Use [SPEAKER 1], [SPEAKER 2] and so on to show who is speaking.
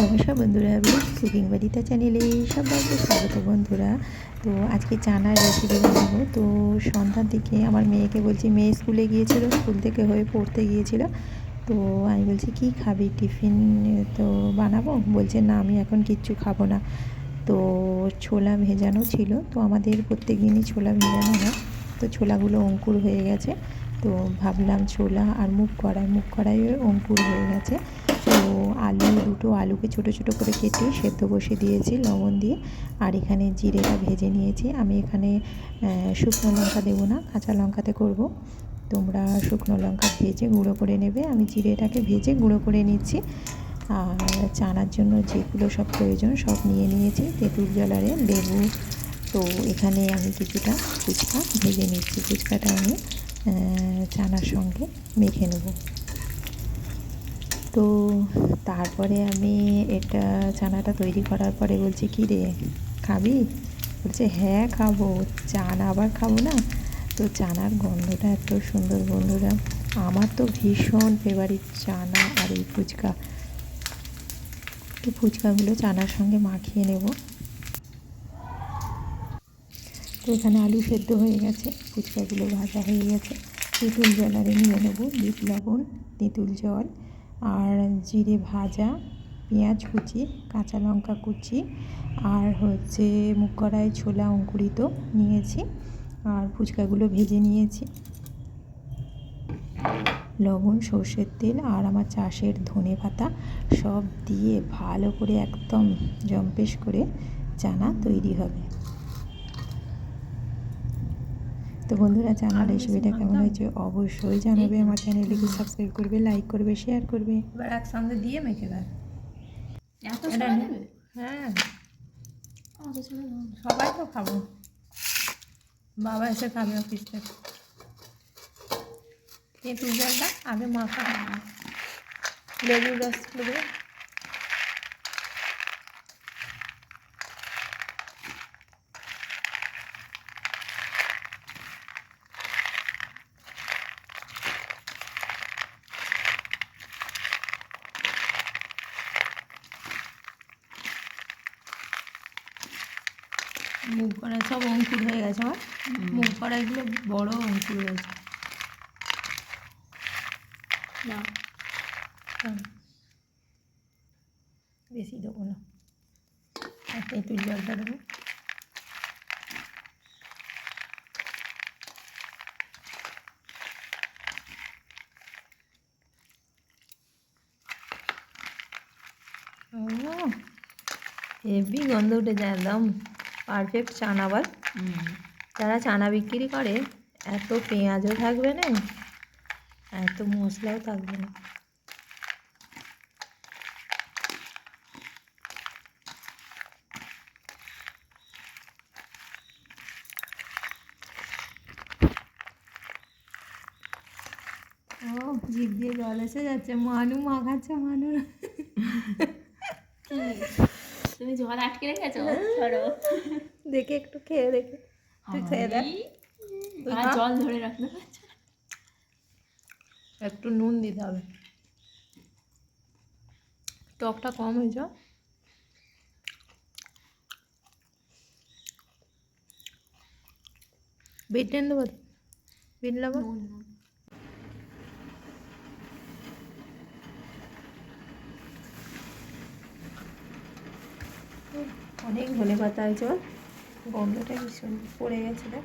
[SPEAKER 1] নমস্কার বন্ধুরা, village cooking বাড়িতে চ্যানেলে সবাইকে স্বাগত বন্ধুরা। তো আজকে চানার রেসিপি বানাবো। তো সন্ধ্যার দিকে আমার মেয়েকে বলছি, মেয়ে স্কুলে গিয়েছিল, স্কুল থেকে হয়ে পড়তে গিয়েছিল। তো আমি বলছি কী খাবি টিফিন, তো বানাবো? বলছে না, আমি এখন কিচ্ছু খাবো না। তো ছোলা ভেজানো ছিল, তো আমাদের প্রত্যেক দিনই ছোলা ভেজানো হয়। তো ছোলাগুলো অঙ্কুর হয়ে গেছে, তো ভাবলাম ছোলা আর মুগ কড়াইয়ে অঙ্কুর হয়ে গেছে। তো দুটো আলুকে ছোট ছোট করে কেটে সেদ্ধ বসিয়ে দিয়েছি লবণ দিয়ে। আর এখানে জিরেটা ভেজে নিয়েছি। আমি এখানে শুকনো লঙ্কা দেবো না, কাঁচা লঙ্কাতে করব। তোমরা শুকনো লঙ্কা ভেজে গুঁড়ো করে নেবে, আমি জিরেটাকে ভেজে গুঁড়ো করে নিচ্ছি। আর চানার জন্য যেগুলো সব প্রয়োজন সব নিয়ে নিয়েছি, তেঁতুল জলারে লেবু। তো এখানে আমি কিছুটা ফুচকা ভেজে নিচ্ছি, ফুচকাটা আমি চানার সঙ্গে মেখে নেব। তো তারপরে আমি এটা চানাটা তৈরি করার পরে বলছি, কী রে খাবি? বলছে হ্যাঁ খাবো, চানা আবার খাবো না? তো চানার গন্ধটা এত সুন্দর বন্ধুরা, আমার তো ভীষণ ফেভারিট চানা আর এই ফুচকা। তো ফুচকাগুলো চানার সঙ্গে মাখিয়ে নেব। তো এখানে আলু সেদ্ধ হয়ে গেছে, ফুচকাগুলো ভাজা হয়ে গেছে। তেঁতুল জলারে নিয়ে নেব, বিট লবণ, তেঁতুল জল আর জিরে ভাজা, পেঁয়াজ কুচি, কাঁচা লঙ্কা কুচি আর মুগ কড়াই ছোলা অঙ্কুরিত নিয়েছি। আর ফুচকাগুলো ভেজে নিয়েছি, লবণ, সর্ষের তেল আর আমার চাষের ধনে পাতা সব দিয়ে ভালো করে একদম জম্পেশ করে চানা তৈরি হবে। তো বন্ধুরা, চানার রেসিপিটা কেমন হয়েছে অবশ্যই জানাবে। আমার চ্যানেলটিকে সাবস্ক্রাইব করবে, লাইক করবে, শেয়ার করবে। এবার একসঙ্গে দিয়ে মেখে দেয়। হ্যাঁ, সবাই তো খাবো, বাবা এসে খাবে অফিস থেকে। তেঁতুল জলটা আগে মাখা, লেবুর রস দেবে। মুগ কড়াই সব অঙ্কুর হয়ে গেছে, আমার মুগ কড়াইগুলো বড় অঙ্কুর হয়েছে না, বেশি দেবো না, তেঁতুল জলটা দেবো। হেভি গন্ধ উঠে যায়, একদম পারফেক্ট চানা। আবার যারা চানা বিক্রি করে, এত পেঁয়াজও থাকবে না, এত মশলাও থাকবে না। ও জিভ দিয়ে জল এসে যাচ্ছে, মানু মাখাচ্ছে। মানু
[SPEAKER 2] তুমি জল আটকে রেখেছো? ধরো
[SPEAKER 1] দেখে, একটু খেয়ে দেখে, তুই খেয়ে দেখ।
[SPEAKER 2] আর জল ধরে রাখতে পারছো?
[SPEAKER 1] একটু নুন দিতে হবে, টকটা কম হয়েছে। বিট টেন দেবো, বিট লবণ। অনেক ধনে পাতা হয়েছে, গন্ধটা ভীষণ পড়ে গেছে। দেখ